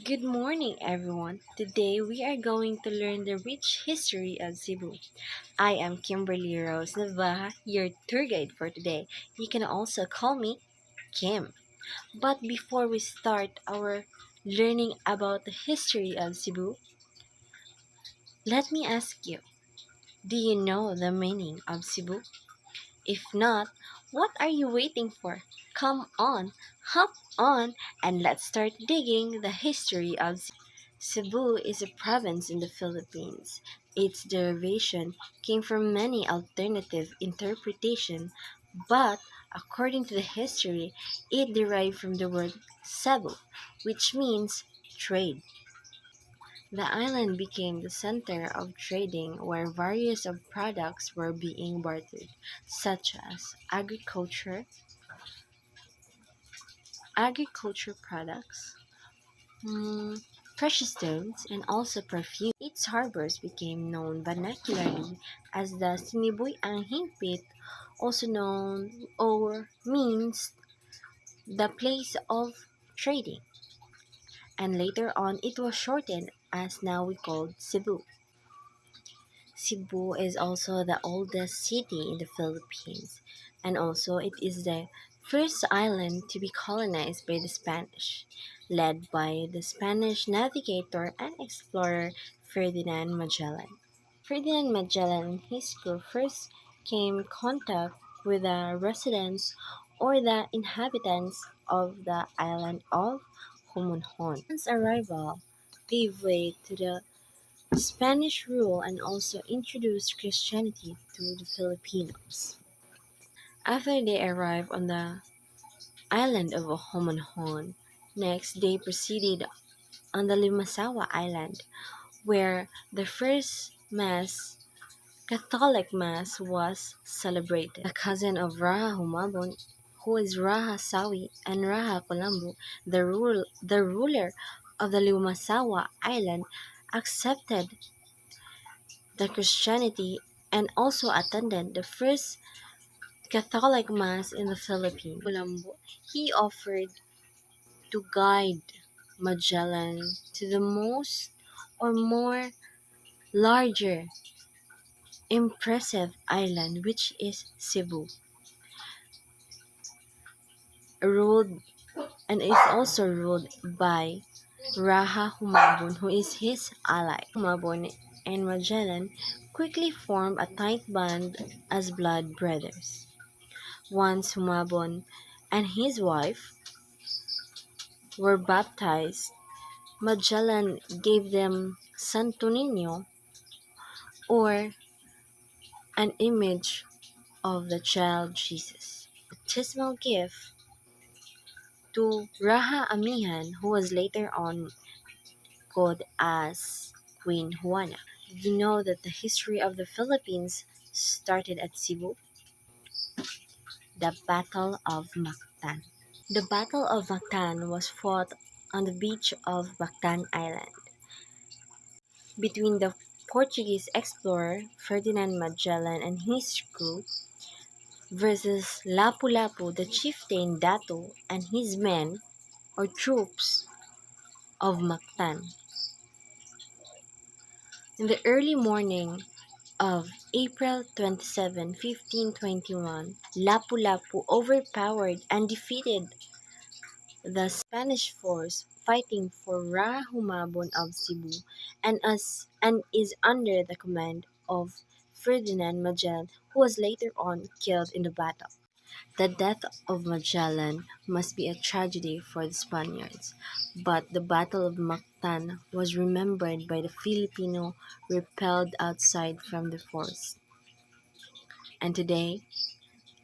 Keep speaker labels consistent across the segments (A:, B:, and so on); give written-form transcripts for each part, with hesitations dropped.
A: Good morning, everyone. Today we are going to learn the rich history of Cebu. I am Kimberly Rose Navaja, your tour guide for today. You can also call me Kim. But before we start our learning about the history of Cebu, let me ask you, do you know the meaning of Cebu? If not, what are you waiting for? Come on, hop on, and let's start digging the history of Cebu. Cebu is a province in the Philippines. Its derivation came from many alternative interpretations, but according to the history, it derived from the word Cebu, which means trade. The island became the center of trading where various of products were being bartered, such as agriculture products, mm, precious stones, and also perfume. Its harbors became known vernacularly as the Siniboy Anghing Pit, also known or means the place of trading, and later on it was shortened as now we call Cebu. Cebu is also the oldest city in the Philippines, and also it is the first island to be colonized by the Spanish, led by the Spanish navigator and explorer Ferdinand Magellan. Ferdinand Magellan and his crew first came in contact with the residents or the inhabitants of the island of Homonhon. His arrival gave way to the Spanish rule and also introduced Christianity to the Filipinos. After they arrived on the island of Homonhon, next they proceeded on the Limasawa Island, where the first Catholic Mass was celebrated. The cousin of Raha Humabon, who is Raha Sawi and Raha Colombo, the ruler of the Limasawa Island, accepted the Christianity and also attended the first Catholic Mass in the Philippines. Colombo, he offered to guide Magellan to the most or more larger impressive island, which is Cebu, ruled and is also ruled by Raha Humabon, who is his ally. Humabon and Magellan quickly formed a tight bond as blood brothers. Once Humabon and his wife were baptized, Magellan gave them Santo Niño, or an image of the child Jesus, a baptismal gift to Raha Amihan, who was later on called as Queen Juana. Did you know that the history of the Philippines started at Cebu? The Battle of Mactan. The Battle of Mactan was fought on the beach of Mactan Island between the Portuguese explorer Ferdinand Magellan and his crew versus Lapu-Lapu, the chieftain Dato, and his men or troops of Mactan. In the early morning of April 27, 1521, Lapu-Lapu overpowered and defeated the Spanish force fighting for Rahumabon of Cebu and is under the command of Ferdinand Magellan, who was later on killed in the battle. The death of Magellan must be a tragedy for the Spaniards, but the Battle of Mactan was remembered by the Filipino repelled outside from the force. And today,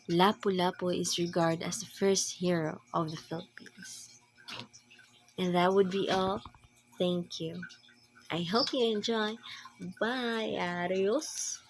A: Lapu-Lapu is regarded as the first hero of the Philippines. And that would be all. Thank you. I hope you enjoy. Bye. Adios.